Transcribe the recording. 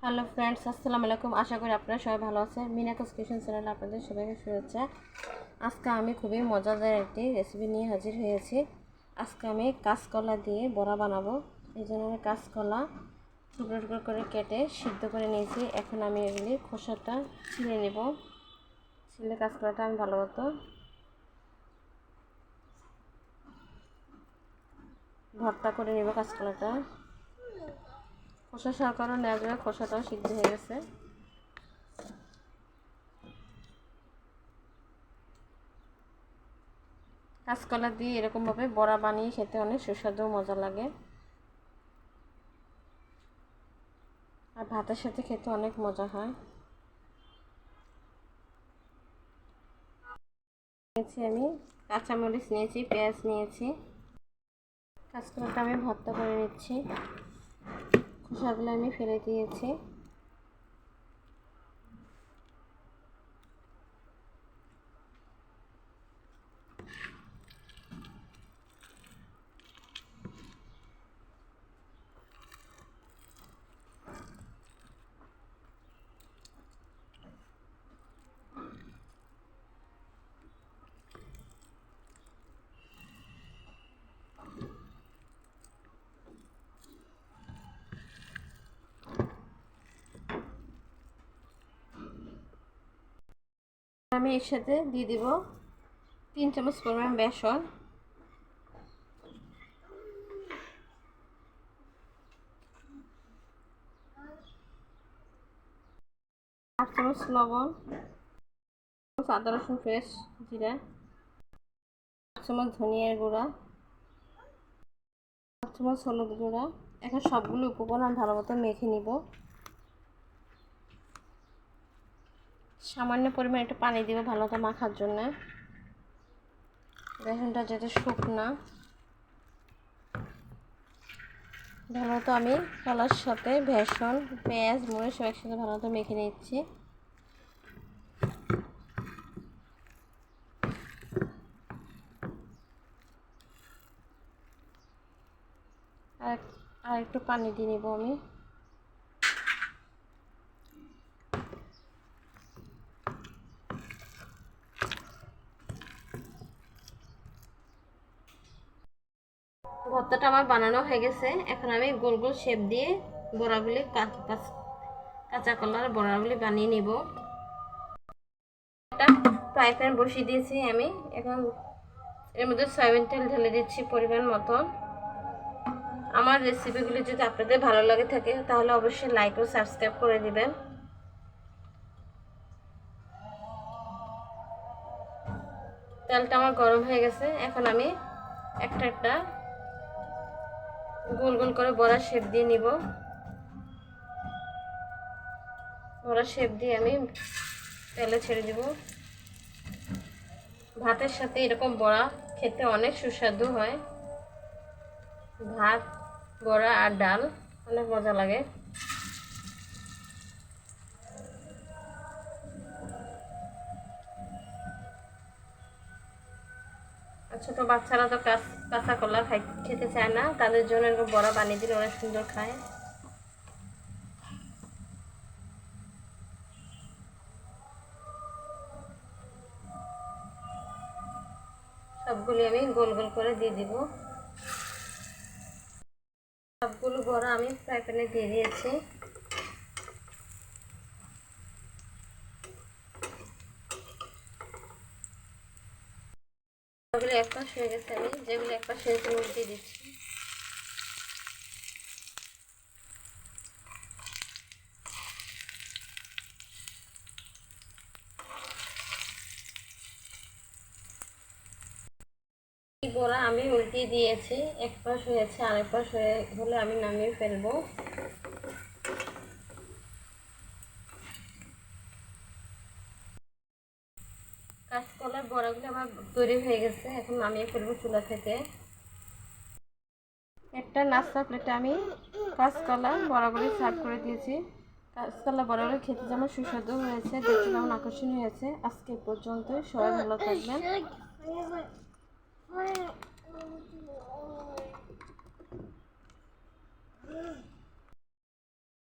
Hello friends, আসসালামু আলাইকুম। আশা করি আপনারা সবাই ভালো আছেন। মিনাকস কিচেন চ্যানেলে আপনাদের সবাইকে শুভেচ্ছা। আজকে আমি খুবই মজাদার একটি রেসিপি নিয়ে হাজির হয়েছি। আজকে আমি কাঁচকলা দিয়ে বড়া বানাবো। এই জন্য আমি কাঁচকলা টুকরো টুকরো করে কেটে সিদ্ধ করে নিয়েছি। এখন আমি এগুলি খোসাটা ছিলে নেব। ছিলে কাঁচকলাটা আমি ভালো মতো ভর্তা করে নেব। কাঁচকলাটা খোসা সহকারে নেওয়া যাবে, খোসাটাও সিদ্ধ হয়ে গেছে। কাঁচকলা দিয়ে এরকমভাবে বড়া বানিয়ে খেতে অনেক সুস্বাদু মজা লাগে, আর ভাতের সাথে খেতে অনেক মজা হয়। নিয়েছি আমি কাঁচামরিচ নিয়েছি, পেঁয়াজ নিয়েছি। কাঁচকলাটা আমি ভর্তা করে নিচ্ছি। খোসাগুলো আমি ফেলে দিয়েছি। আমি এর সাথে দিয়ে দিব 3 চামচ পরিমাণ বেসন, 8 চামচ লবণ, আদা রসুন পেস্ট, জিরা, 8 চামচ ধনিয়ার গুঁড়া, 8 চামচ হলুদ গুঁড়া। এখন সবগুলো উপকরণ ভালো মতো মেখে নিব। সামান্য পরিমাণ একটু পানি দিব ভালো মতো মাখার জন্য। বেসনটা যাতে শুকনা, ভালো মতো আমি কলার সাথে বেসন, পেঁয়াজ, মরিচ সব একসাথে ভালো মতো মেখে নিচ্ছি। আর একটু পানি দিয়ে নেব আমি। ভর্তাটা আমার বানানো হয়ে গেছে। এখন আমি গোল গোল শেপ দিয়ে বড়াগুলি কাঁচা কলার বড়াগুলি বানিয়ে নিব। একটা ফ্রাই প্যান বসিয়ে দিয়েছি আমি। এখন এর মধ্যে সয়াবিন তেল ঢেলে দিচ্ছি পরিমাণ মতন। আমার রেসিপিগুলি যদি আপনাদের ভালো লাগে থাকে তাহলে অবশ্যই লাইক ও সাবস্ক্রাইব করে দিবেন। তেলটা আমার গরম হয়ে গেছে। এখন আমি একটা একটা গোল গোল করে বড়া শেপ দিয়ে নিব। বড়া শেপ দিয়ে আমি তেলে ছেড়ে দিব। ভাতের সাথে এরকম বড়া খেতে অনেক সুস্বাদু হয়। ভাত, বড়া আর ডাল অনেক মজা লাগে। আর ছোট বাচ্চারা তো কাঁচা কলা খেতে চায় না, তাদের জন্য এরকম বড়া বানিয়ে দিলে অনেক সুন্দর খায়। সবগুলি আমি গোল গোল করে দিয়ে দিব। সবগুলো বড়া আমি ফ্রাই প্যানে দিয়ে দিয়েছি। যেগুলো এক পাশ হয়ে গেছে আমি যেগুলো এক পাশ হয়েছে উল্টে দিচ্ছি। বড়া আমি উল্টিয়ে দিয়েছি। এক পাশ হয়েছে, আরেক পাশ হলে আমি নামিয়ে ফেলবো। কাঁচকলার বড়াগুলো আমার তৈরি হয়ে গেছে। এখন নামিয়ে ফেলবো চুলা থেকে। একটা নাস্তা প্লেটে আমি কাঁচকলা বড়াগুলি সার্ভ করে দিয়েছি। কাঁচকলা বড়াগুলি খেতে যেমন সুস্বাদু হয়েছে, দেখতে যেমন আকর্ষণীয় হয়েছে। আজকে পর্যন্তই, সবাই ভালো থাকবেন।